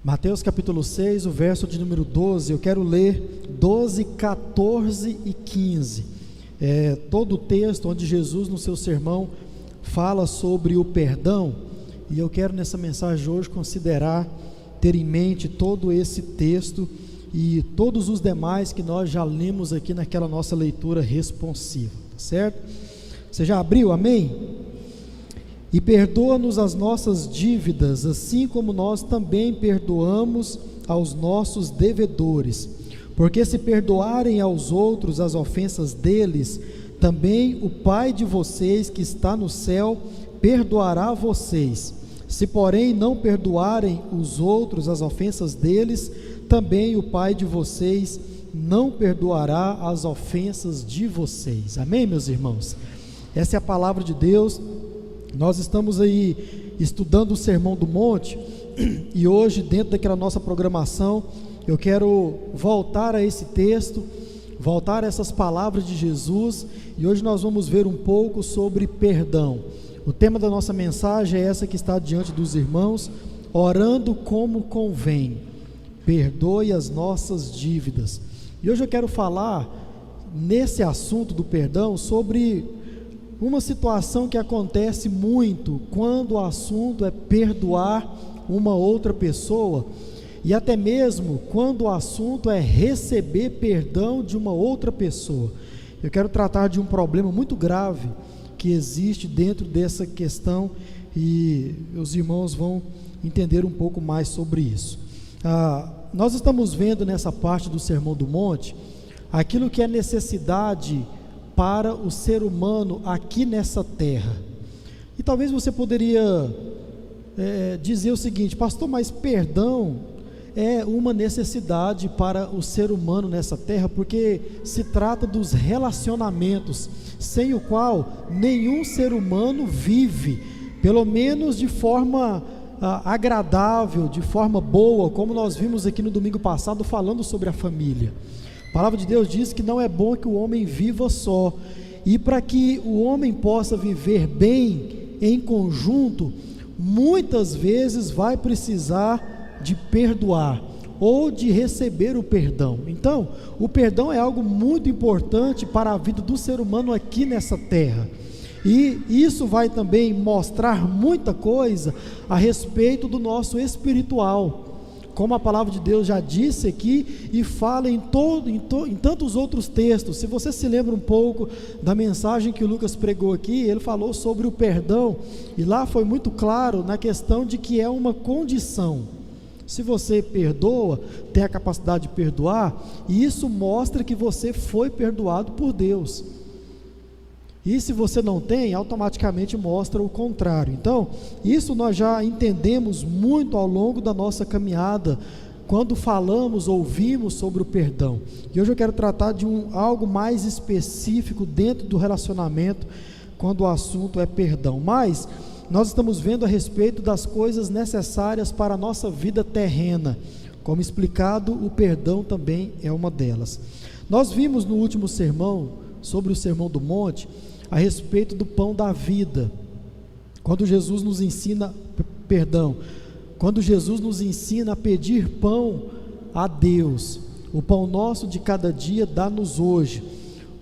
Mateus capítulo 6, o verso de número 12, eu quero ler 12, 14 e 15. Todo o texto onde Jesus no seu sermão fala sobre o perdão, e eu quero nessa mensagem hoje considerar, ter em mente todo esse texto e todos os demais que nós já lemos aqui naquela nossa leitura responsiva, tá certo? Você já abriu, amém? E perdoa-nos as nossas dívidas, assim como nós também perdoamos aos nossos devedores. Porque se perdoarem aos outros as ofensas deles, também o Pai de vocês que está no céu perdoará a vocês. Se porém não perdoarem os outros as ofensas deles, também o Pai de vocês não perdoará as ofensas de vocês. Amém, meus irmãos? Essa é a palavra de Deus. Nós estamos aí estudando o Sermão do Monte, e hoje, dentro daquela nossa programação, eu quero voltar a esse texto, voltar a essas palavras de Jesus, e hoje nós vamos ver um pouco sobre perdão. O tema da nossa mensagem é essa que está diante dos irmãos: orando como convém, perdoe as nossas dívidas. E hoje eu quero falar, nesse assunto do perdão, sobre uma situação que acontece muito quando o assunto é perdoar uma outra pessoa, e até mesmo quando o assunto é receber perdão de uma outra pessoa. Eu quero tratar de um problema muito grave que existe dentro dessa questão, e os irmãos vão entender um pouco mais sobre isso. Nós estamos vendo nessa parte do Sermão do Monte aquilo que é necessidade para o ser humano aqui nessa terra. E talvez você poderia dizer o seguinte: pastor, mas perdão é uma necessidade para o ser humano nessa terra, porque se trata dos relacionamentos, sem o qual nenhum ser humano vive, pelo menos de forma agradável, de forma boa, como nós vimos aqui no domingo passado falando sobre a família. A palavra de Deus diz que não é bom que o homem viva só, e para que o homem possa viver bem em conjunto, muitas vezes vai precisar de perdoar ou de receber o perdão. Então, o perdão é algo muito importante para a vida do ser humano aqui nessa terra, e isso vai também mostrar muita coisa a respeito do nosso espiritual, como a palavra de Deus já disse aqui e fala em tantos outros textos. Se você se lembra um pouco da mensagem que o Lucas pregou aqui, ele falou sobre o perdão, e lá foi muito claro na questão de que é uma condição. Se você perdoa, tem a capacidade de perdoar, e isso mostra que você foi perdoado por Deus. E se você não tem, automaticamente mostra o contrário. Então, isso nós já entendemos muito ao longo da nossa caminhada, quando falamos, ouvimos sobre o perdão. E hoje eu quero tratar de algo mais específico dentro do relacionamento, quando o assunto é perdão. Mas nós estamos vendo a respeito das coisas necessárias para a nossa vida terrena. Como explicado, o perdão também é uma delas. Nós vimos no último sermão, sobre o Sermão do Monte, a respeito do pão da vida, quando Jesus nos ensina, quando Jesus nos ensina a pedir pão a Deus: o pão nosso de cada dia dá-nos hoje.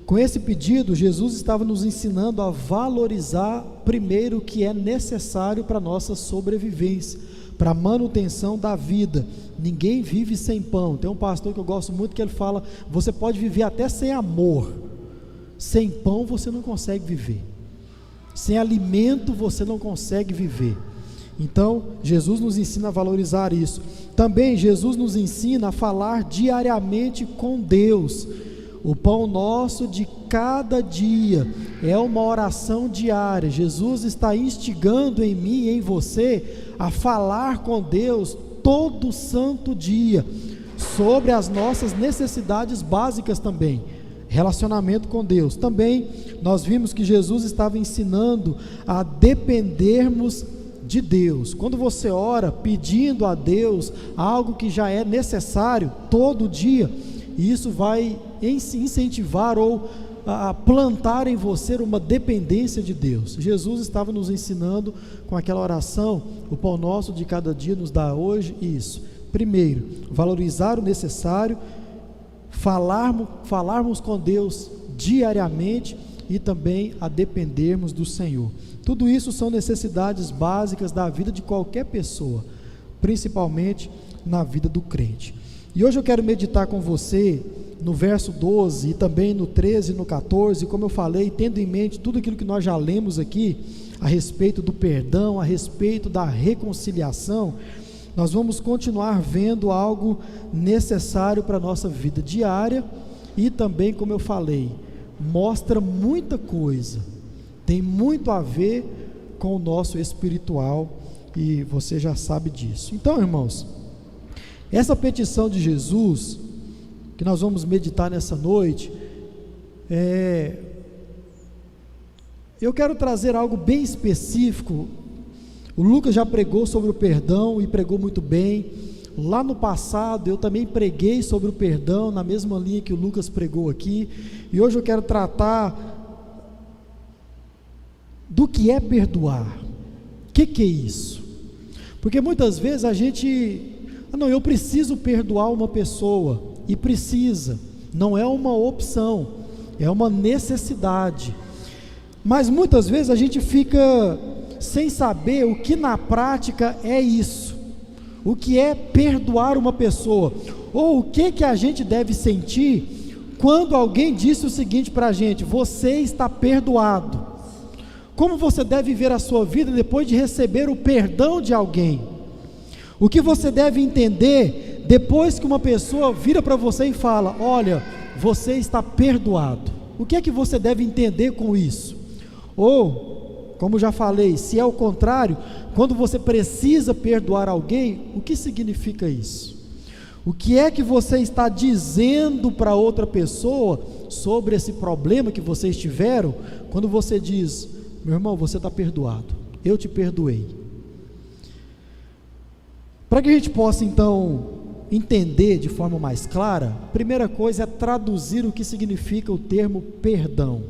Com esse pedido, Jesus estava nos ensinando a valorizar primeiro o que é necessário para a nossa sobrevivência, para a manutenção da vida. Ninguém vive sem pão. Tem um pastor que eu gosto muito que ele fala: você pode viver até sem amor, sem pão você não consegue viver, sem alimento você não consegue viver. Então Jesus nos ensina a valorizar isso. Também Jesus nos ensina a falar diariamente com Deus. O pão nosso de cada dia é uma oração diária. Jesus está instigando em mim e em você a falar com Deus todo santo dia sobre as nossas necessidades básicas também. Relacionamento com Deus. Também nós vimos que Jesus estava ensinando a dependermos de Deus. Quando você ora pedindo a Deus algo que já é necessário todo dia, isso vai incentivar ou a plantar em você uma dependência de Deus. Jesus estava nos ensinando com aquela oração: o pão nosso de cada dia nos dá hoje, isso, Primeiro, valorizar o necessário, falarmos com Deus diariamente e também a dependermos do Senhor. Tudo isso são necessidades básicas da vida de qualquer pessoa, principalmente na vida do crente. E hoje eu quero meditar com você no verso 12 e também no 13 e no 14, como eu falei, tendo em mente tudo aquilo que nós já lemos aqui, a respeito do perdão, a respeito da reconciliação. Nós vamos continuar vendo algo necessário para a nossa vida diária e também, como eu falei, mostra muita coisa, tem muito a ver com o nosso espiritual e você já sabe disso. Então, irmãos, essa petição de Jesus, que nós vamos meditar nessa noite, eu quero trazer algo bem específico. O Lucas já pregou sobre o perdão e pregou muito bem. Lá no passado eu também preguei sobre o perdão, na mesma linha que o Lucas pregou aqui, e hoje eu quero tratar do que é perdoar. O que é isso? Porque muitas vezes a gente, eu preciso perdoar uma pessoa, e precisa, não é uma opção, é uma necessidade, mas muitas vezes a gente fica sem saber o que na prática é isso, o que é perdoar uma pessoa, ou o que a gente deve sentir quando alguém disse o seguinte para a gente: você está perdoado. Como você deve viver a sua vida depois de receber o perdão de alguém? O que você deve entender depois que uma pessoa vira para você e fala: olha, você está perdoado? O que é que você deve entender com isso? Ou, como já falei, se é o contrário, quando você precisa perdoar alguém, o que significa isso? O que é que você está dizendo para outra pessoa sobre esse problema que vocês tiveram, quando você diz: meu irmão, você está perdoado, eu te perdoei? Para que a gente possa então entender de forma mais clara, a primeira coisa é traduzir o que significa o termo perdão.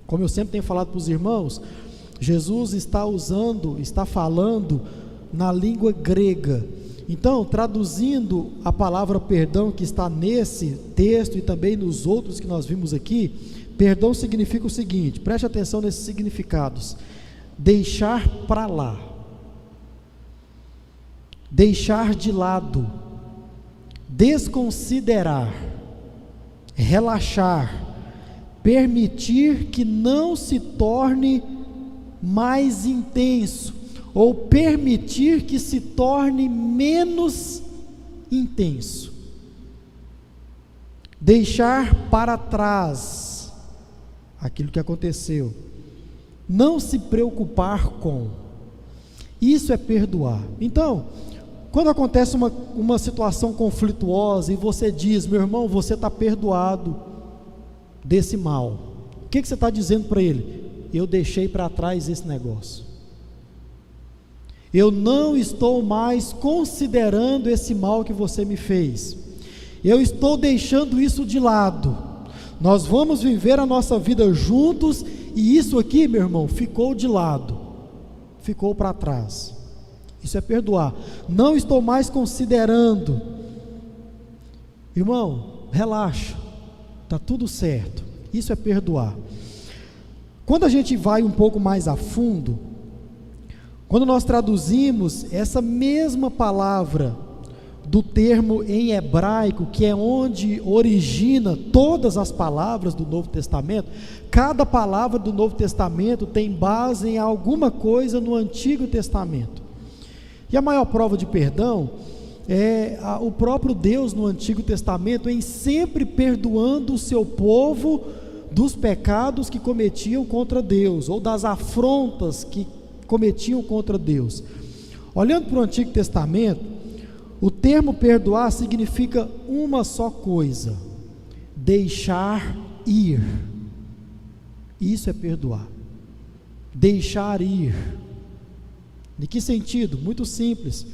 Como eu sempre tenho falado para os irmãos, Jesus está falando na língua grega. Então, traduzindo a palavra perdão que está nesse texto e também nos outros que nós vimos aqui, perdão significa o seguinte, preste atenção nesses significados: deixar para lá, deixar de lado, desconsiderar, relaxar, permitir que não se torne mais intenso, ou permitir que se torne menos intenso. Deixar para trás aquilo que aconteceu, não se preocupar com, isso é perdoar. Então, quando acontece uma situação conflituosa e você diz: meu irmão, você está perdoado desse mal, o que você está dizendo para ele? Eu deixei para trás esse negócio, eu não estou mais considerando esse mal que você me fez, eu estou deixando isso de lado, nós vamos viver a nossa vida juntos, e isso aqui, meu irmão, ficou de lado, ficou para trás. Isso é perdoar. Não estou mais considerando. Irmão, relaxa, está tudo certo. Isso é perdoar. Quando a gente vai um pouco mais a fundo, quando nós traduzimos essa mesma palavra do termo em hebraico, que é onde origina todas as palavras do Novo Testamento, cada palavra do Novo Testamento tem base em alguma coisa no Antigo Testamento. E a maior prova de perdão é o próprio Deus no Antigo Testamento, em sempre perdoando o seu povo dos pecados que cometiam contra Deus, ou das afrontas que cometiam contra Deus. Olhando para o Antigo Testamento, o termo perdoar significa uma só coisa: deixar ir. Isso é perdoar. Deixar ir. Em que sentido? Muito simples.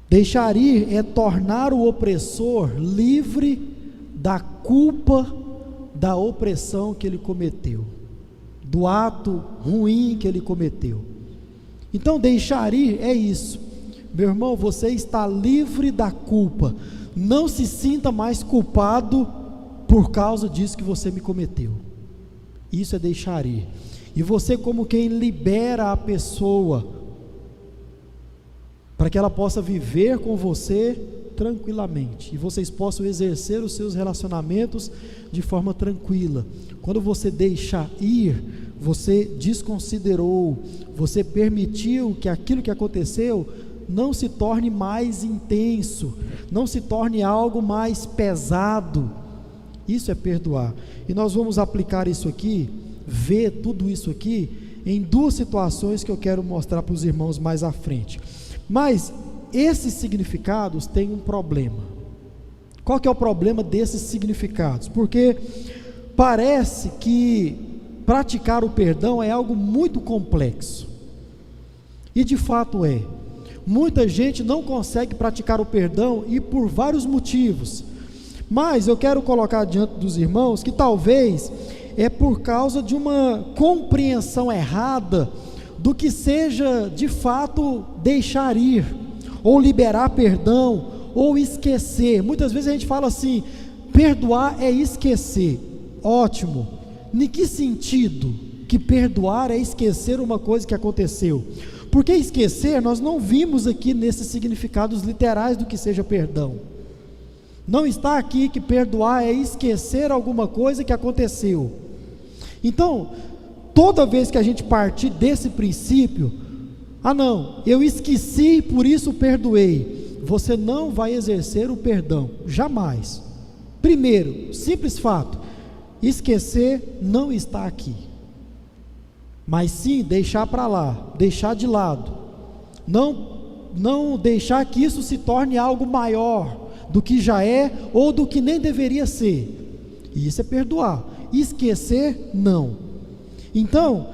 Deixar ir é tornar o opressor livre da culpa da opressão que ele cometeu, do ato ruim que ele cometeu. Então, deixar ir é isso. meu irmão, você está livre da culpa. Não se sinta mais culpado por causa disso que você me cometeu. Isso é deixar ir. E você, como quem libera a pessoa, para que ela possa viver com você tranquilamente, e vocês possam exercer os seus relacionamentos de forma tranquila. Quando você deixa ir, você desconsiderou, você permitiu que aquilo que aconteceu não se torne mais intenso, não se torne algo mais pesado. Isso é perdoar. E nós vamos aplicar isso aqui, ver tudo isso aqui em duas situações que eu quero mostrar para os irmãos mais à frente. Mas esses significados têm um problema. Qual que é o problema desses significados? Porque parece que praticar o perdão é algo muito complexo. E de fato é. Muita gente não consegue praticar o perdão, e por vários motivos. Mas eu quero colocar diante dos irmãos que talvez é por causa de uma compreensão errada do que seja de fato deixar ir, ou liberar perdão, ou esquecer. Muitas vezes a gente fala assim: perdoar é esquecer. Ótimo. Em que sentido que perdoar é esquecer uma coisa que aconteceu? Porque esquecer, nós não vimos aqui nesses significados literais do que seja perdão. Não está aqui que perdoar é esquecer alguma coisa que aconteceu. Então, toda vez que a gente partir desse princípio, não, eu esqueci, por isso perdoei, você não vai exercer o perdão, jamais. Primeiro, simples fato, esquecer não está aqui, mas sim deixar para lá, deixar de lado, não deixar que isso se torne algo maior do que já é, ou do que nem deveria ser. Isso é perdoar. Esquecer, não. Então,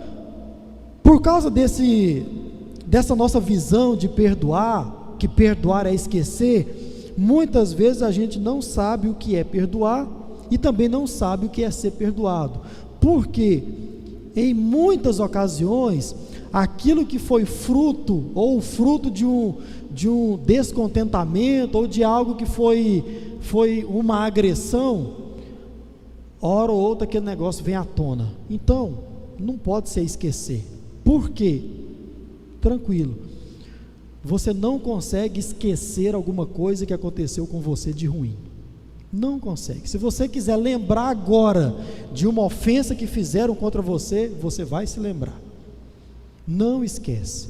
por causa dessa nossa visão de perdoar, que perdoar é esquecer, muitas vezes a gente não sabe o que é perdoar, e também não sabe o que é ser perdoado. Porque em muitas ocasiões, aquilo que foi fruto, ou fruto de um descontentamento, ou de algo que foi uma agressão, hora ou outra aquele negócio vem à tona. Então, não pode ser esquecer. Por quê? Tranquilo, você não consegue esquecer alguma coisa que aconteceu com você de ruim. Não consegue. Se você quiser lembrar agora de uma ofensa que fizeram contra você, você vai se lembrar. Não esquece.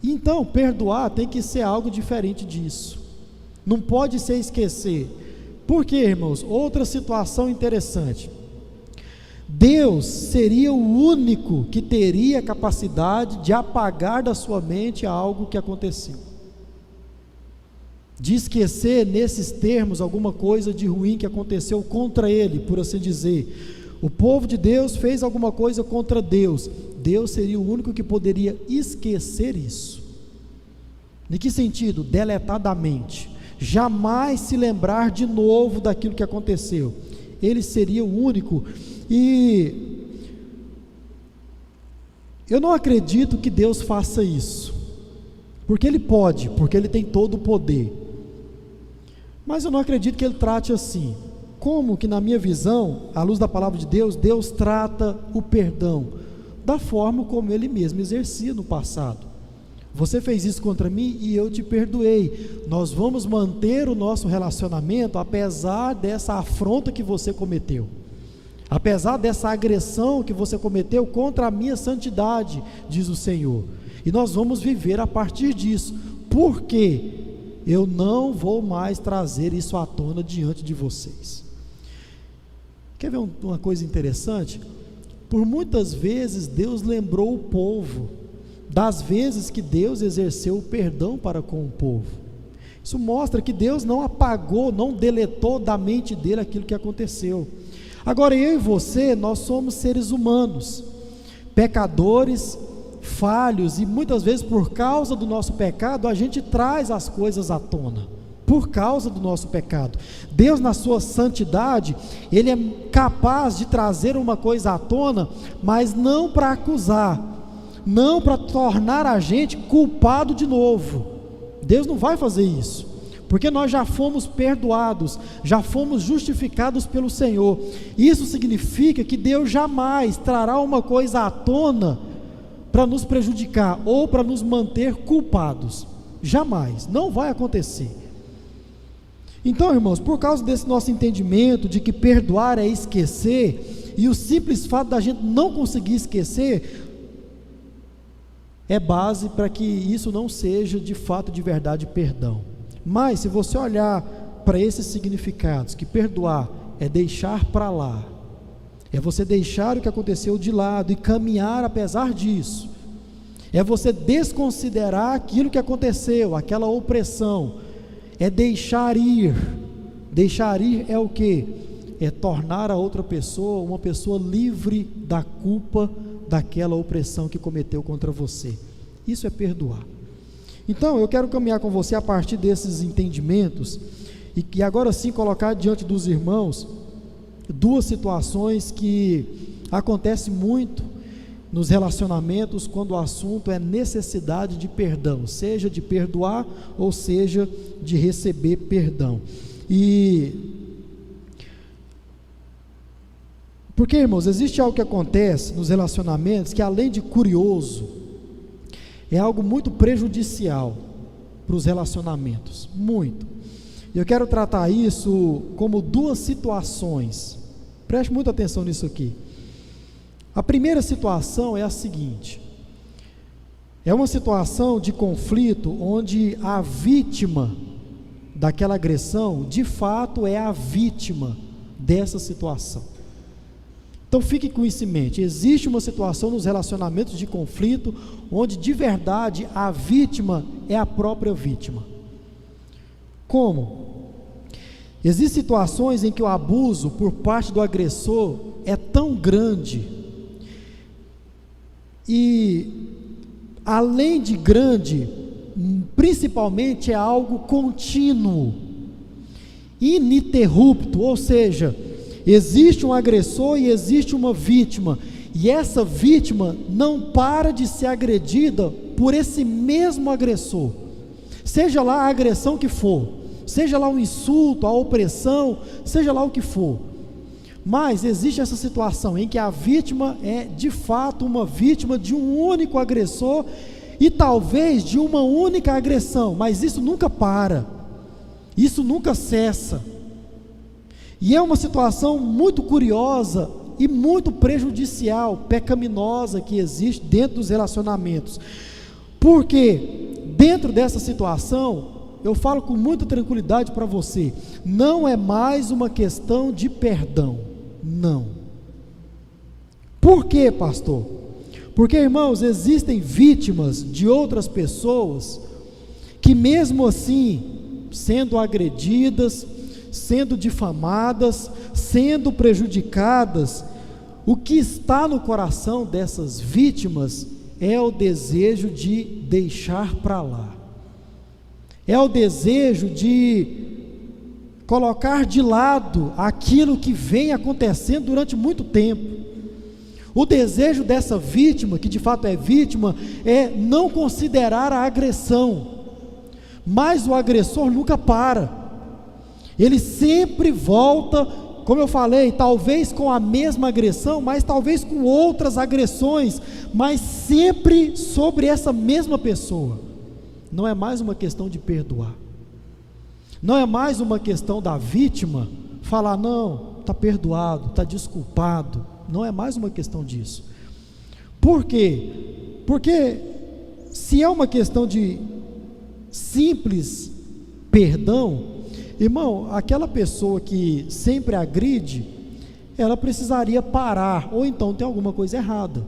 Então, perdoar tem que ser algo diferente disso. Não pode ser esquecer. Por quê, irmãos? Outra situação interessante. Deus seria o único que teria capacidade de apagar da sua mente algo que aconteceu, de esquecer nesses termos alguma coisa de ruim que aconteceu contra ele, por assim dizer. O povo de Deus fez alguma coisa contra Deus, Deus seria o único que poderia esquecer isso. Em que sentido? Deletar da mente, jamais se lembrar de novo daquilo que aconteceu. Ele seria o único. E eu não acredito que Deus faça isso, porque Ele pode, porque Ele tem todo o poder, mas eu não acredito que Ele trate assim. Como que, na minha visão, à luz da palavra de Deus, Deus trata o perdão da forma como Ele mesmo exercia no passado. Você fez isso contra mim e eu te perdoei. Nós vamos manter o nosso relacionamento apesar dessa afronta que você cometeu, apesar dessa agressão que você cometeu contra a minha santidade, diz o Senhor. E nós vamos viver a partir disso, porque eu não vou mais trazer isso à tona diante de vocês. Quer ver uma coisa interessante? Por muitas vezes Deus lembrou o povo das vezes que Deus exerceu o perdão para com o povo. Isso mostra que Deus não apagou, não deletou da mente dele aquilo que aconteceu. Agora, eu e você, nós somos seres humanos, pecadores, falhos, e muitas vezes por causa do nosso pecado, a gente traz as coisas à tona, por causa do nosso pecado. Deus, na sua santidade, Ele é capaz de trazer uma coisa à tona, mas não para acusar, não para tornar a gente culpado de novo. Deus não vai fazer isso, porque nós já fomos perdoados, já fomos justificados pelo Senhor. Isso significa que Deus jamais trará uma coisa à tona para nos prejudicar ou para nos manter culpados. Jamais, não vai acontecer. Então, irmãos, por causa desse nosso entendimento de que perdoar é esquecer, e o simples fato da gente não conseguir esquecer é base para que isso não seja de fato, de verdade, perdão. Mas se você olhar para esses significados, que perdoar é deixar para lá, é você deixar o que aconteceu de lado e caminhar apesar disso, é você desconsiderar aquilo que aconteceu, aquela opressão, é deixar ir. Deixar ir é o que? É tornar a outra pessoa uma pessoa livre da culpa daquela opressão que cometeu contra você. Isso é perdoar. Então eu quero caminhar com você a partir desses entendimentos e agora sim colocar diante dos irmãos duas situações que acontecem muito nos relacionamentos quando o assunto é necessidade de perdão, seja de perdoar ou seja de receber perdão. Porque, irmãos, existe algo que acontece nos relacionamentos que, além de curioso, é algo muito prejudicial para os relacionamentos, muito. Eu quero tratar isso como duas situações. Preste muita atenção nisso aqui. A primeira situação é a seguinte: é uma situação de conflito onde a vítima daquela agressão, de fato, é a vítima dessa situação. Então fique com isso em mente. Existe uma situação nos relacionamentos de conflito onde de verdade a vítima é a própria vítima. Como? Existem situações em que o abuso por parte do agressor é tão grande e, além de grande, principalmente é algo contínuo, ininterrupto, ou seja, existe um agressor e existe uma vítima, e essa vítima não para de ser agredida por esse mesmo agressor, seja lá a agressão que for, seja lá o insulto, a opressão, seja lá o que for. Mas existe essa situação em que a vítima é de fato uma vítima de um único agressor e talvez de uma única agressão, mas isso nunca para, isso nunca cessa. E é uma situação muito curiosa e muito prejudicial, pecaminosa que existe dentro dos relacionamentos. Porque dentro dessa situação, eu falo com muita tranquilidade para você, não é mais uma questão de perdão, não. Por quê, pastor? Porque, irmãos, existem vítimas de outras pessoas que mesmo assim, sendo agredidas, sendo difamadas, sendo prejudicadas, o que está no coração dessas vítimas é o desejo de deixar para lá, é o desejo de colocar de lado aquilo que vem acontecendo durante muito tempo. O desejo dessa vítima, que de fato é vítima, é não considerar a agressão, mas o agressor nunca para. Ele sempre volta, como eu falei, talvez com a mesma agressão, mas talvez com outras agressões, mas sempre sobre essa mesma pessoa. Não é mais uma questão de perdoar, não é mais uma questão da vítima falar, não, está perdoado, está desculpado, não é mais uma questão disso. Por quê? Porque se é uma questão de simples perdão, irmão, aquela pessoa que sempre agride, ela precisaria parar, ou então tem alguma coisa errada.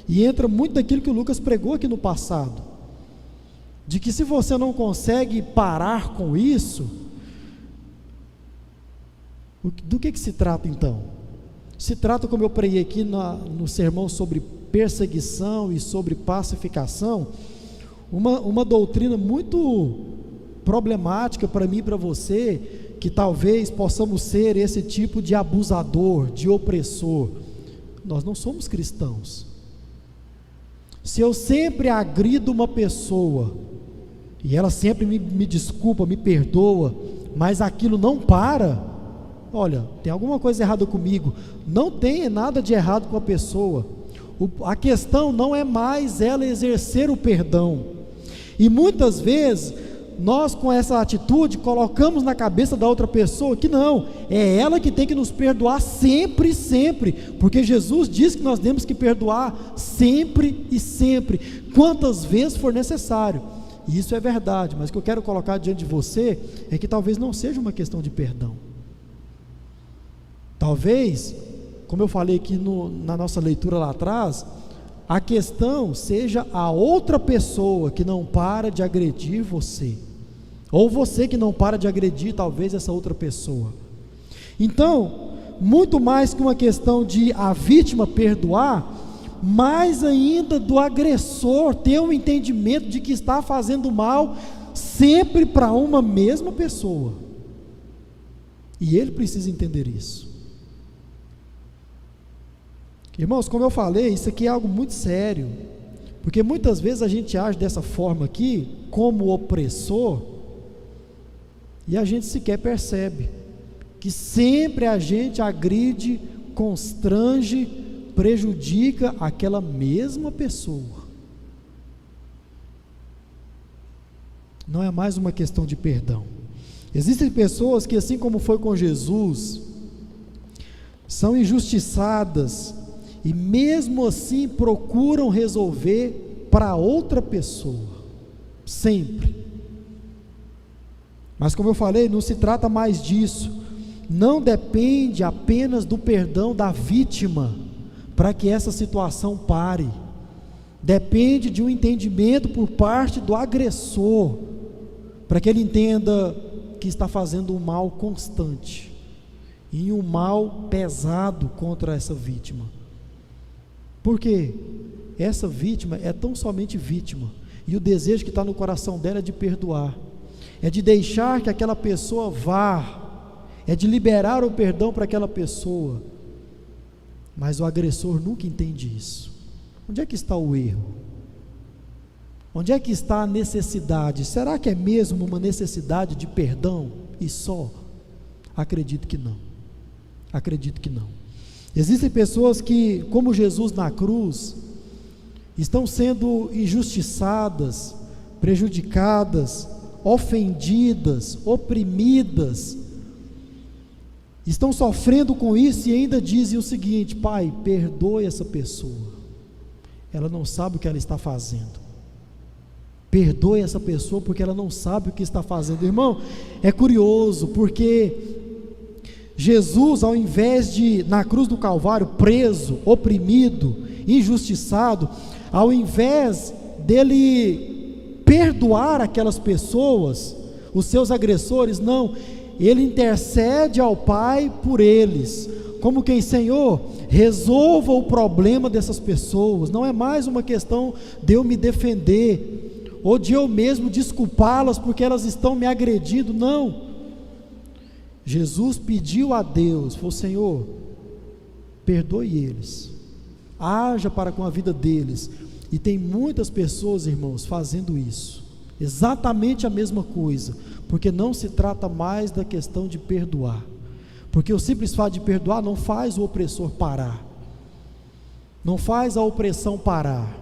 E entra muito daquilo que o Lucas pregou aqui no passado, de que se você não consegue parar com isso, do que se trata então? Se trata, como eu preguei aqui no sermão sobre perseguição e sobre pacificação, uma doutrina muito problemática para mim e para você, que talvez possamos ser esse tipo de abusador, de opressor. Nós não somos cristãos. Se eu sempre agrido uma pessoa, e ela sempre me desculpa, me perdoa, mas aquilo não para, olha, tem alguma coisa errada comigo. Não tem nada de errado com a pessoa. A questão não é mais ela exercer o perdão. E muitas vezes nós, com essa atitude, colocamos na cabeça da outra pessoa que não, é ela que tem que nos perdoar sempre, sempre, porque Jesus diz que nós temos que perdoar sempre e sempre, quantas vezes for necessário. E isso é verdade, mas o que eu quero colocar diante de você é que talvez não seja uma questão de perdão. Talvez, como eu falei aqui na nossa leitura lá atrás, a questão seja a outra pessoa que não para de agredir você, ou você que não para de agredir talvez essa outra pessoa. Então, muito mais que uma questão de a vítima perdoar, mais ainda do agressor ter um entendimento de que está fazendo mal sempre para uma mesma pessoa, e ele precisa entender isso. Irmãos, como eu falei, isso aqui é algo muito sério, porque muitas vezes a gente age dessa forma aqui, como opressor, e a gente sequer percebe que sempre a gente agride, constrange, prejudica aquela mesma pessoa. Não é mais uma questão de perdão. Existem pessoas que, assim como foi com Jesus, são injustiçadas e mesmo assim procuram resolver para outra pessoa, sempre. Mas como eu falei, não se trata mais disso. Não depende apenas do perdão da vítima para que essa situação pare. Depende de um entendimento por parte do agressor, para que ele entenda que está fazendo um mal constante e um mal pesado contra essa vítima. Porque essa vítima é tão somente vítima, e o desejo que está no coração dela é de perdoar, é de deixar que aquela pessoa vá, é de liberar o perdão para aquela pessoa, mas o agressor nunca entende isso. Onde é que está o erro? Onde é que está a necessidade? Será que é mesmo uma necessidade de perdão e só? Acredito que não. Acredito que não. Existem pessoas que, como Jesus na cruz, estão sendo injustiçadas, prejudicadas, ofendidas, oprimidas, estão sofrendo com isso e ainda dizem o seguinte: Pai, perdoe essa pessoa, ela não sabe o que ela está fazendo. Perdoe essa pessoa porque ela não sabe o que está fazendo. Irmão, é curioso, porque Jesus, ao invés de, na cruz do Calvário, preso, oprimido, injustiçado, ao invés dele perdoar aquelas pessoas, os seus agressores, não, ele intercede ao Pai por eles, como quem: Senhor, resolva o problema dessas pessoas. Não é mais uma questão de eu me defender, ou de eu mesmo desculpá-las porque elas estão me agredindo, não. Jesus pediu a Deus, falou: Senhor, perdoe eles, haja para com a vida deles. E tem muitas pessoas, irmãos, fazendo isso, exatamente a mesma coisa, porque não se trata mais da questão de perdoar, porque o simples fato de perdoar não faz o opressor parar, não faz a opressão parar.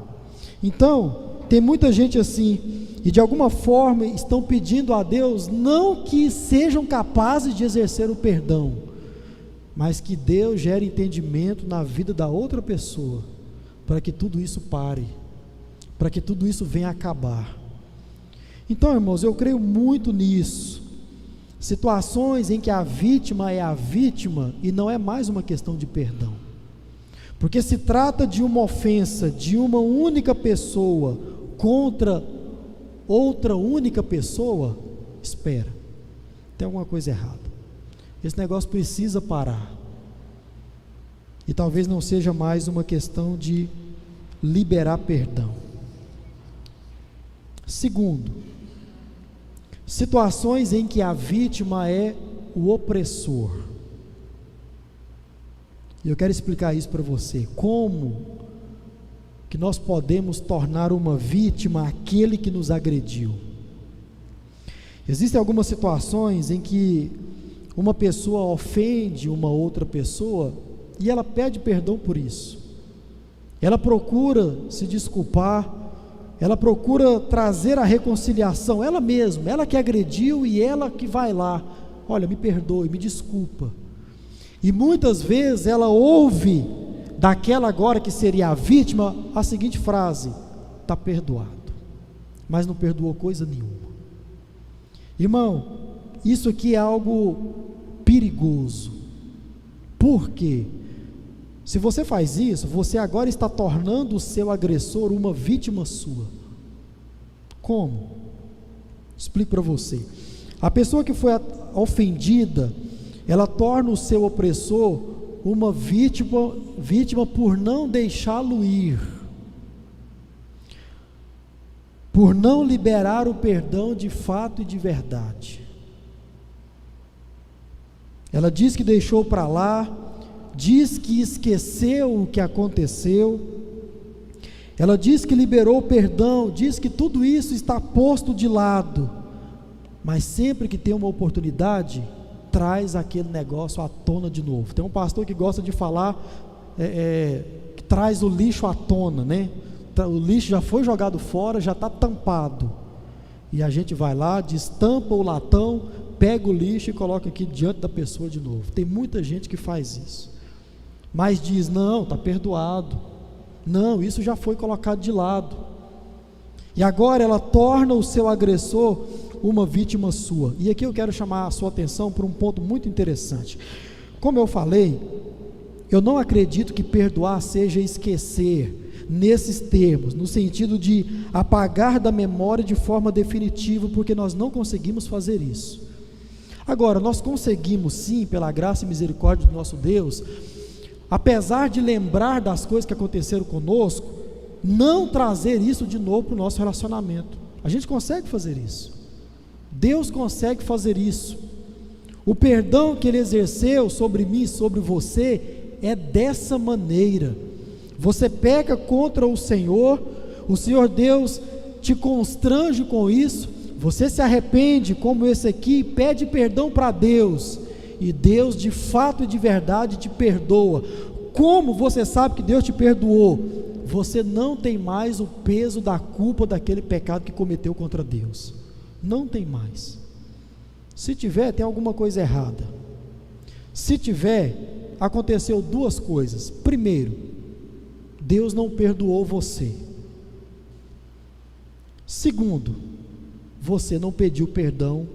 Então, tem muita gente assim, e de alguma forma estão pedindo a Deus, não que sejam capazes de exercer o perdão, mas que Deus gere entendimento na vida da outra pessoa, para que tudo isso pare, para que tudo isso venha a acabar. Então, irmãos, eu creio muito nisso. Situações em que a vítima é a vítima e não é mais uma questão de perdão, porque se trata de uma ofensa de uma única pessoa contra outra única pessoa. Espera, tem alguma coisa errada, esse negócio precisa parar. E talvez não seja mais uma questão de liberar perdão. Segundo, situações em que a vítima é o opressor. E eu quero explicar isso para você. Como que nós podemos tornar uma vítima aquele que nos agrediu? Existem algumas situações em que uma pessoa ofende uma outra pessoa e ela pede perdão por isso. Ela procura se desculpar, ela procura trazer a reconciliação, ela mesma, ela que agrediu e ela que vai lá, olha, me perdoe, me desculpa. E muitas vezes ela ouve daquela agora que seria a vítima a seguinte frase: está perdoado, mas não perdoou coisa nenhuma. Irmão, isso aqui é algo perigoso. Por quê? Se você faz isso, você agora está tornando o seu agressor uma vítima sua. Como? Explico para você. A pessoa que foi ofendida, ela torna o seu opressor uma vítima por não deixá-lo ir, por não liberar o perdão de fato e de verdade. Ela diz que deixou para lá, diz que esqueceu o que aconteceu, ela diz que liberou o perdão, diz que tudo isso está posto de lado, mas sempre que tem uma oportunidade, traz aquele negócio à tona de novo. Tem um pastor que gosta de falar, que traz o lixo à tona, né? O lixo já foi jogado fora, já está tampado, e a gente vai lá, destampa o latão, pega o lixo e coloca aqui diante da pessoa de novo. Tem muita gente que faz isso, mas diz, não, está perdoado, não, isso já foi colocado de lado, e agora ela torna o seu agressor uma vítima sua. E aqui eu quero chamar a sua atenção para um ponto muito interessante. Como eu falei, eu não acredito que perdoar seja esquecer, nesses termos, no sentido de apagar da memória de forma definitiva, porque nós não conseguimos fazer isso. Agora, nós conseguimos sim, pela graça e misericórdia do nosso Deus, apesar de lembrar das coisas que aconteceram conosco, não trazer isso de novo para o nosso relacionamento. A gente consegue fazer isso, Deus consegue fazer isso. O perdão que Ele exerceu sobre mim e sobre você é dessa maneira. Você peca contra o Senhor Deus te constrange com isso, você se arrepende como esse aqui, pede perdão para Deus, e Deus de fato e de verdade te perdoa. Como você sabe que Deus te perdoou? Você não tem mais o peso da culpa daquele pecado que cometeu contra Deus, não tem mais. Se tiver, tem alguma coisa errada. Se tiver, aconteceu duas coisas. Primeiro, Deus não perdoou você. Segundo, você não pediu perdão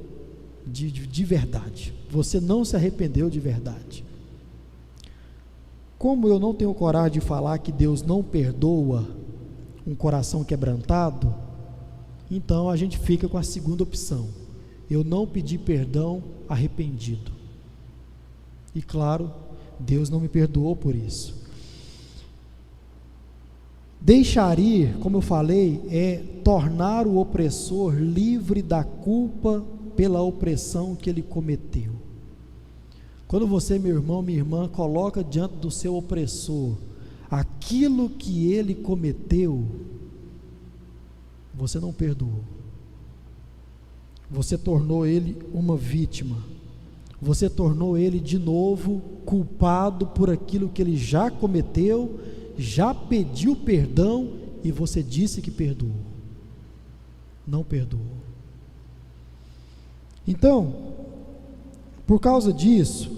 de verdade, você não se arrependeu de verdade. Como eu não tenho coragem de falar que Deus não perdoa um coração quebrantado, então a gente fica com a segunda opção: eu não pedi perdão arrependido. E claro, Deus não me perdoou por isso. Deixar ir, como eu falei, é tornar o opressor livre da culpa pela opressão que ele cometeu. Quando você, meu irmão, minha irmã, coloca diante do seu opressor aquilo que ele cometeu, você não perdoou, você tornou ele uma vítima, você tornou ele de novo culpado por aquilo que ele já cometeu, já pediu perdão e você disse que perdoou, não perdoou. Então, por causa disso,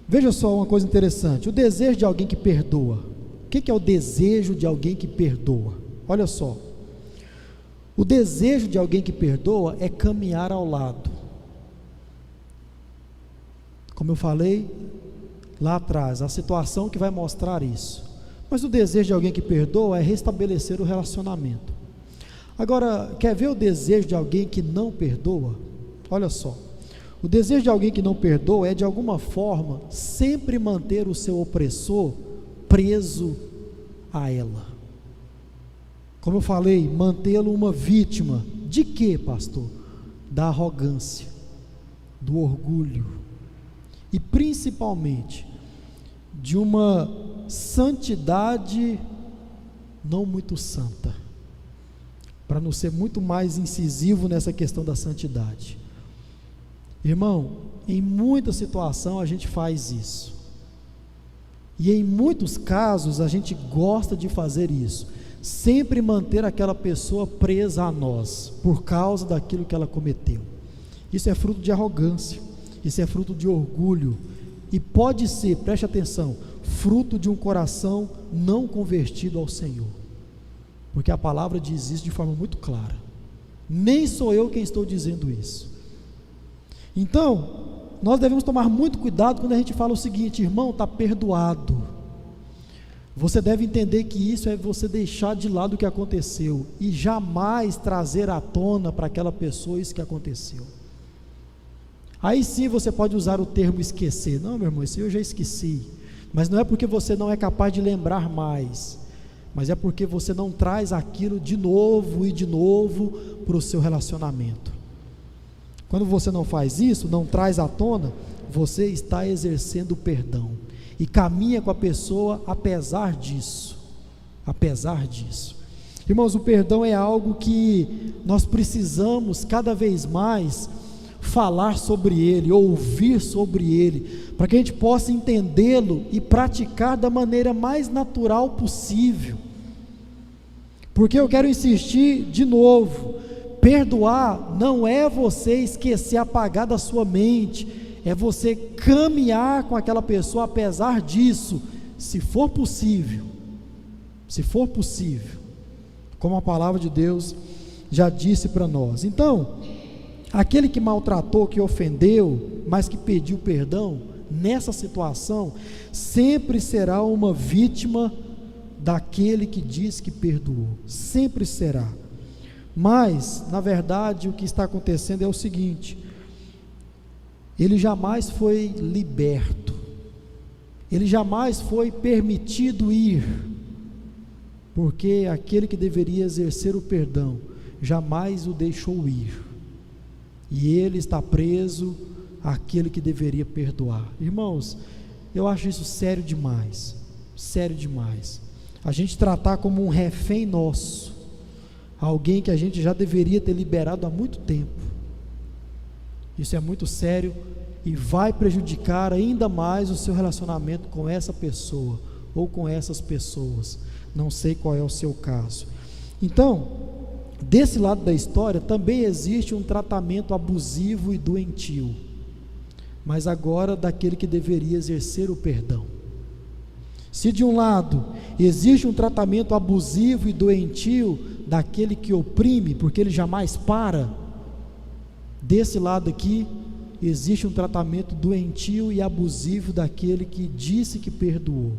veja só uma coisa interessante: o desejo de alguém que perdoa. O que é o desejo de alguém que perdoa? Olha só, o desejo de alguém que perdoa é caminhar ao lado. Como eu falei lá atrás, a situação que vai mostrar isso. Mas o desejo de alguém que perdoa é restabelecer o relacionamento. Agora, quer ver o desejo de alguém que não perdoa? Olha só, o desejo de alguém que não perdoa é, de alguma forma, sempre manter o seu opressor preso a ela. Como eu falei, mantê-lo uma vítima. De quê, pastor? Da arrogância, do orgulho e principalmente de uma santidade não muito santa. para não ser muito mais incisivo nessa questão da santidade. Irmão, em muita situação a gente faz isso, e em muitos casos a gente gosta de fazer isso, sempre manter aquela pessoa presa a nós, por causa daquilo que ela cometeu. Isso é fruto de arrogância, isso é fruto de orgulho, e pode ser, preste atenção, fruto de um coração não convertido ao Senhor, porque a palavra diz isso de forma muito clara. Nem sou eu quem estou dizendo isso. Então, nós devemos tomar muito cuidado quando a gente fala o seguinte: irmão, está perdoado. Você deve entender que isso é você deixar de lado o que aconteceu e jamais trazer à tona para aquela pessoa isso que aconteceu. Aí sim você pode usar o termo esquecer. Não, meu irmão, isso eu já esqueci. Mas não é porque você não é capaz de lembrar mais, mas é porque você não traz aquilo de novo e de novo para o seu relacionamento. Quando você não faz isso, não traz à tona, você está exercendo o perdão e caminha com a pessoa apesar disso. Apesar disso. Irmãos, o perdão é algo que nós precisamos cada vez mais falar sobre ele, ouvir sobre ele, para que a gente possa entendê-lo e praticar da maneira mais natural possível. Porque eu quero insistir de novo: perdoar não é você esquecer, apagar da sua mente, é você caminhar com aquela pessoa apesar disso, se for possível, como a palavra de Deus já disse para nós. Então, aquele que maltratou, que ofendeu, mas que pediu perdão, nessa situação, sempre será uma vítima daquele que diz que perdoou, sempre será. Mas, na verdade, o que está acontecendo é o seguinte: ele jamais foi liberto, ele jamais foi permitido ir, porque aquele que deveria exercer o perdão, jamais o deixou ir, e ele está preso àquele que deveria perdoar. Irmãos, eu acho isso sério demais, a gente tratar como um refém nosso, alguém que a gente já deveria ter liberado há muito tempo. Isso é muito sério e vai prejudicar ainda mais o seu relacionamento com essa pessoa ou com essas pessoas. Não sei qual é o seu caso. Então, desse lado da história também existe um tratamento abusivo e doentio, mas agora daquele que deveria exercer o perdão. Se de um lado existe um tratamento abusivo e doentio daquele que oprime, porque ele jamais para, desse lado aqui existe um tratamento doentio e abusivo daquele que disse que perdoou,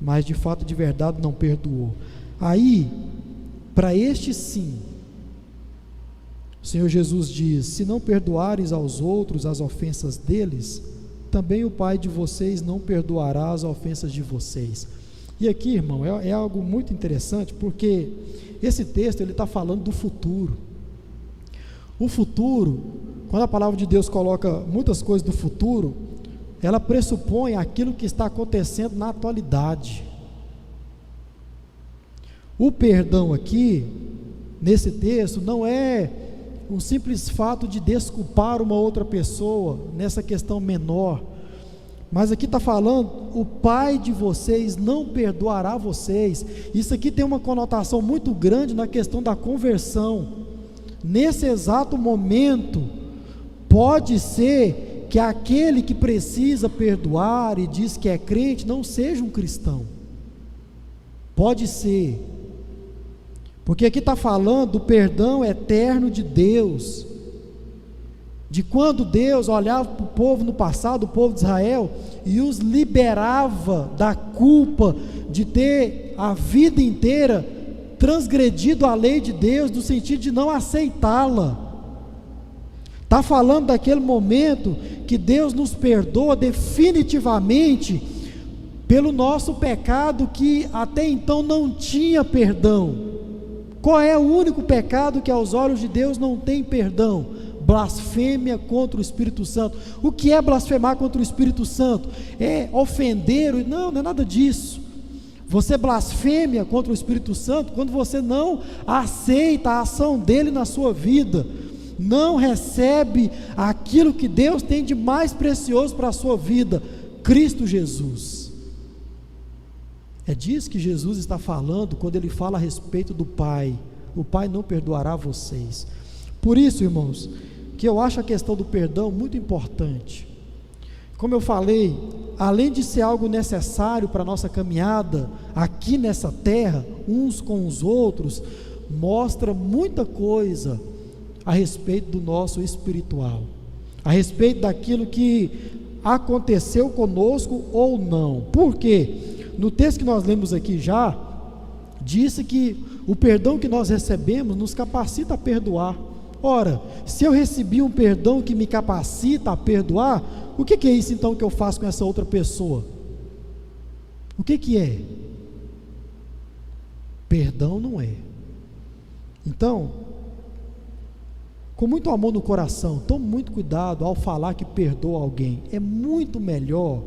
mas de fato, de verdade, não perdoou. Aí, para este sim, o Senhor Jesus diz: se não perdoares aos outros as ofensas deles, também o Pai de vocês não perdoará as ofensas de vocês. E aqui, irmão, é algo muito interessante, porque esse texto ele está falando do futuro. O futuro, quando a palavra de Deus coloca muitas coisas do futuro, ela pressupõe aquilo que está acontecendo na atualidade. O perdão aqui, nesse texto, não é um simples fato de desculpar uma outra pessoa nessa questão menor, mas aqui está falando: o Pai de vocês não perdoará vocês. Isso aqui tem uma conotação muito grande na questão da conversão. Nesse exato momento, pode ser que aquele que precisa perdoar e diz que é crente não seja um cristão. Pode ser, porque aqui está falando do perdão eterno de Deus, de quando Deus olhava para o povo no passado, o povo de Israel, e os liberava da culpa de ter a vida inteira transgredido a lei de Deus, no sentido de não aceitá-la. Está falando daquele momento que Deus nos perdoa definitivamente pelo nosso pecado que até então não tinha perdão. Qual é o único pecado que aos olhos de Deus não tem perdão? Blasfêmia contra o Espírito Santo. O que é blasfemar contra o Espírito Santo? É ofender? Não é nada disso. Você blasfêmia contra o Espírito Santo quando você não aceita a ação dele na sua vida, não recebe aquilo que Deus tem de mais precioso para a sua vida, Cristo Jesus. É disso que Jesus está falando quando ele fala a respeito do Pai. O Pai não perdoará vocês. Por isso, irmãos, que eu acho a questão do perdão muito importante. Como eu falei, além de ser algo necessário para a nossa caminhada aqui nessa terra, uns com os outros, mostra muita coisa a respeito do nosso espiritual, a respeito daquilo que aconteceu conosco ou não. Por quê? No texto que nós lemos aqui já, disse que o perdão que nós recebemos nos capacita a perdoar. Ora, se eu recebi um perdão que me capacita a perdoar, o que é isso então que eu faço com essa outra pessoa? O que é? Perdão não é. Então, com muito amor no coração, tome muito cuidado ao falar que perdoa alguém. É muito melhor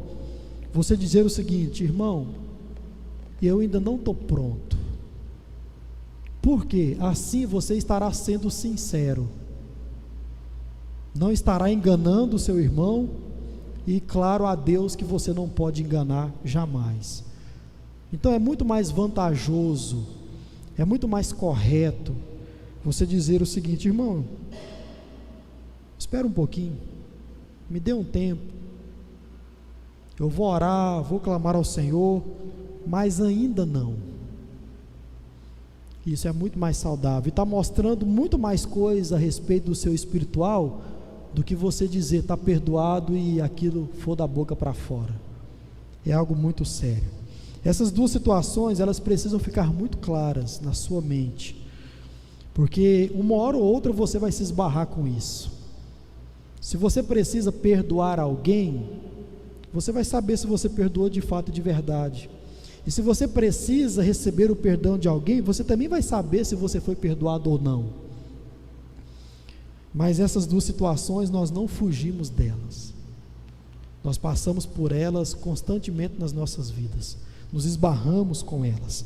você dizer o seguinte: irmão, eu ainda não estou pronto. Porque assim você estará sendo sincero, não estará enganando o seu irmão, e claro a Deus que você não pode enganar jamais. Então é muito mais vantajoso, é muito mais correto você dizer o seguinte: irmão, espera um pouquinho, me dê um tempo, eu vou orar, vou clamar ao Senhor, mas ainda não. Isso é muito mais saudável e está mostrando muito mais coisa a respeito do seu espiritual do que você dizer está perdoado e aquilo for da boca para fora. É algo muito sério. Essas duas situações, elas precisam ficar muito claras na sua mente, porque uma hora ou outra você vai se esbarrar com isso. Se você precisa perdoar alguém, você vai saber se você perdoou de fato e de verdade. E se você precisa receber o perdão de alguém, você também vai saber se você foi perdoado ou não. Mas essas duas situações nós não fugimos delas, nós passamos por elas constantemente nas nossas vidas, nos esbarramos com elas.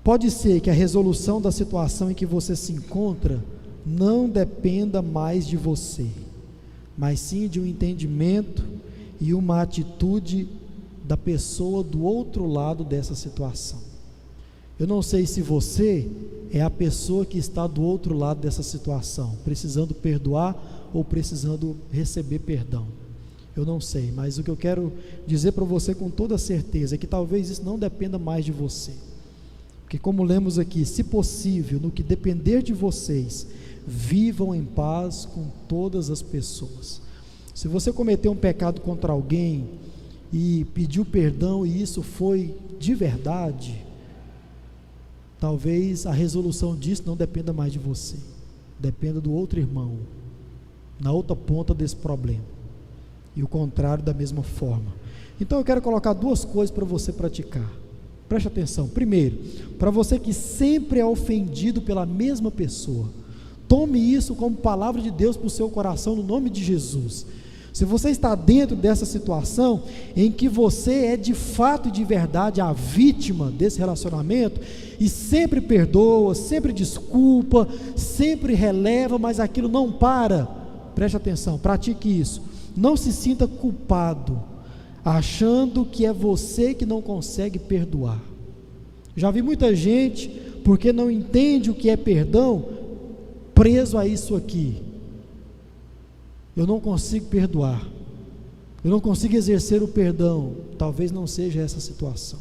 Pode ser que a resolução da situação em que você se encontra não dependa mais de você, mas sim de um entendimento e uma atitude da pessoa do outro lado dessa situação. Eu não sei se você é a pessoa que está do outro lado dessa situação, precisando perdoar ou precisando receber perdão. Eu não sei, mas o que eu quero dizer para você com toda certeza é que talvez isso não dependa mais de você, porque como lemos aqui, se possível, no que depender de vocês, vivam em paz com todas as pessoas. Se você cometeu um pecado contra alguém e pediu perdão e isso foi de verdade, talvez a resolução disso não dependa mais de você, dependa do outro irmão, na outra ponta desse problema, e o contrário da mesma forma. Então eu quero colocar duas coisas para você praticar, preste atenção. Primeiro, para você que sempre é ofendido pela mesma pessoa, tome isso como palavra de Deus para o seu coração, no nome de Jesus. Se você está dentro dessa situação em que você é de fato e de verdade a vítima desse relacionamento e sempre perdoa, sempre desculpa, sempre releva, mas aquilo não para, preste atenção, pratique isso. Não se sinta culpado, achando que é você que não consegue perdoar. Já vi muita gente, porque não entende o que é perdão, preso a isso aqui. Eu não consigo perdoar, eu não consigo exercer o perdão. Talvez não seja essa situação.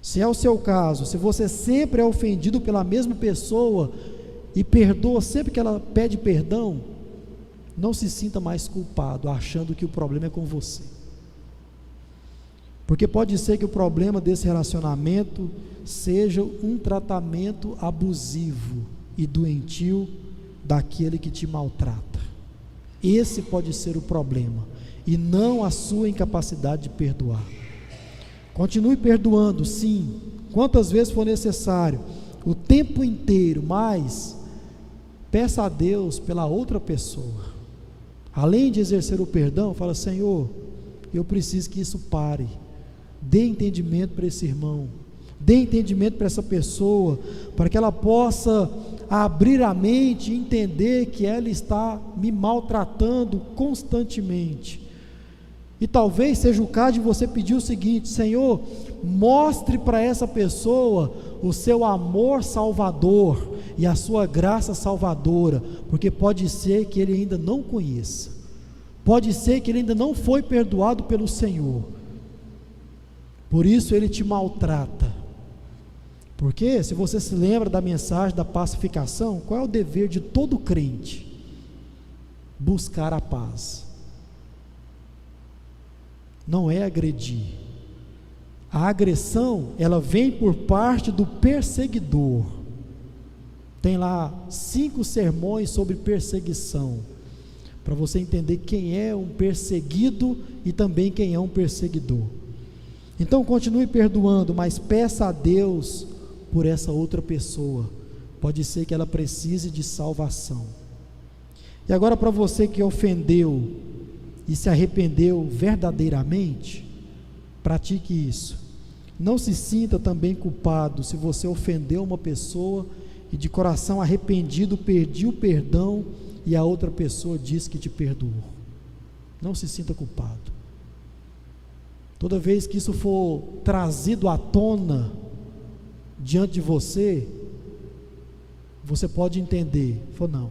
Se é o seu caso, se você sempre é ofendido pela mesma pessoa e perdoa sempre que ela pede perdão, não se sinta mais culpado, achando que o problema é com você, porque pode ser que o problema desse relacionamento seja um tratamento abusivo e doentio daquele que te maltrata. Esse pode ser o problema, e não a sua incapacidade de perdoar. Continue perdoando, sim, quantas vezes for necessário, o tempo inteiro, mas peça a Deus pela outra pessoa. Além de exercer o perdão, fala: Senhor, eu preciso que isso pare, Dê entendimento para esse irmão, dê entendimento para essa pessoa, para que ela possa abrir a mente e entender que ela está me maltratando constantemente. E talvez seja o caso de você pedir o seguinte: Senhor, mostre para essa pessoa o seu amor salvador e a sua graça salvadora, porque pode ser que ele ainda não conheça, pode ser que ele ainda não foi perdoado pelo Senhor, por isso ele te maltrata. Porque, se você se lembra da mensagem da pacificação, qual é o dever de todo crente? Buscar a paz. Não é agredir. A agressão, ela vem por parte do perseguidor. Tem lá 5 sermões sobre perseguição, para você entender quem é um perseguido e também quem é um perseguidor. Então continue perdoando, mas peça a Deus por essa outra pessoa, pode ser que ela precise de salvação. E agora, para você que ofendeu e se arrependeu verdadeiramente, pratique isso. Não se sinta também culpado se você ofendeu uma pessoa e de coração arrependido pediu o perdão e a outra pessoa diz que te perdoou. Não se sinta culpado. Toda vez que isso for trazido à tona diante de você, você pode entender, não,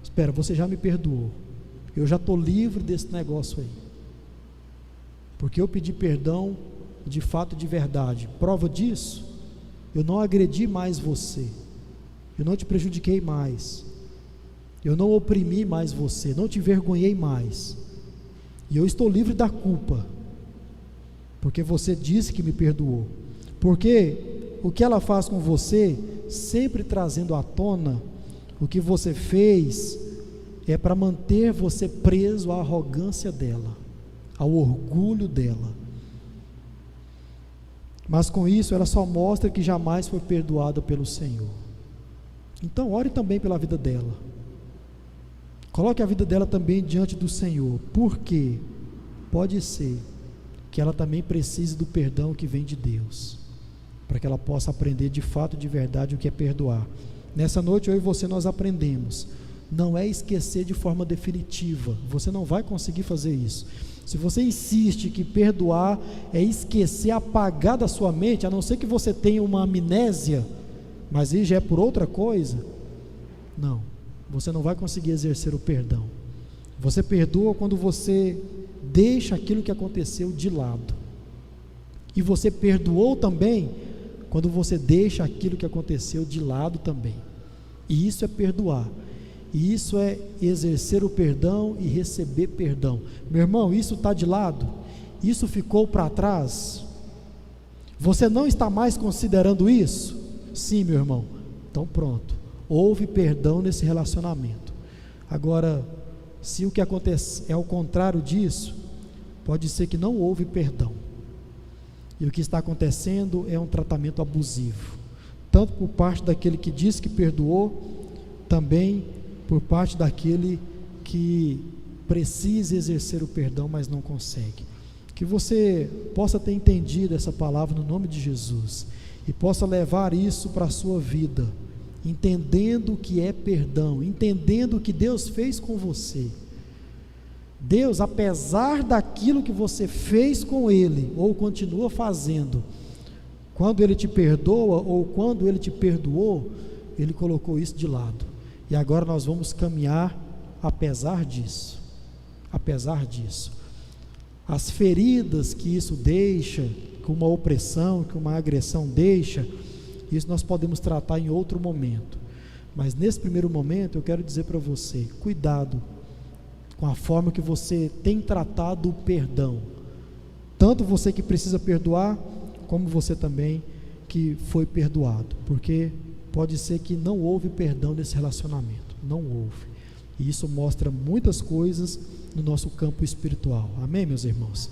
espera, você já me perdoou, eu já estou livre desse negócio aí, porque eu pedi perdão de fato, de verdade. Prova disso, eu não agredi mais você, eu não te prejudiquei mais, eu não oprimi mais você, não te envergonhei mais, e eu estou livre da culpa, porque você disse que me perdoou. Porque o que ela faz com você, sempre trazendo à tona o que você fez, é para manter você preso à arrogância dela, ao orgulho dela. Mas com isso ela só mostra que jamais foi perdoada pelo Senhor. Então ore também pela vida dela, coloque a vida dela também diante do Senhor, porque pode ser que ela também precise do perdão que vem de Deus, para que ela possa aprender de fato, de verdade, o que é perdoar. Nessa noite eu e você nós aprendemos, não é esquecer de forma definitiva, você não vai conseguir fazer isso. Se você insiste que perdoar é esquecer, apagar da sua mente, a não ser que você tenha uma amnésia, mas aí já é por outra coisa, não, você não vai conseguir exercer o perdão. Você perdoa quando você deixa aquilo que aconteceu de lado, e você perdoou também quando você deixa aquilo que aconteceu de lado também, e isso é perdoar, e isso é exercer o perdão e receber perdão. Meu irmão, isso está de lado, isso ficou para trás, você não está mais considerando isso? Sim, meu irmão, então pronto, houve perdão nesse relacionamento. Agora, se o que acontece é ao contrário disso, pode ser que não houve perdão, e o que está acontecendo é um tratamento abusivo, tanto por parte daquele que diz que perdoou, também por parte daquele que precisa exercer o perdão, mas não consegue. Que você possa ter entendido essa palavra no nome de Jesus, e possa levar isso para a sua vida, entendendo o que é perdão, entendendo o que Deus fez com você. Deus, apesar daquilo que você fez com Ele, ou continua fazendo, quando Ele te perdoa, ou quando Ele te perdoou, Ele colocou isso de lado, e agora nós vamos caminhar apesar disso, as feridas que isso deixa, que uma opressão, que uma agressão deixa, isso nós podemos tratar em outro momento, mas nesse primeiro momento eu quero dizer para você, cuidado com a forma que você tem tratado o perdão, tanto você que precisa perdoar, como você também que foi perdoado, porque pode ser que não houve perdão nesse relacionamento, não houve, e isso mostra muitas coisas no nosso campo espiritual. Amém, meus irmãos?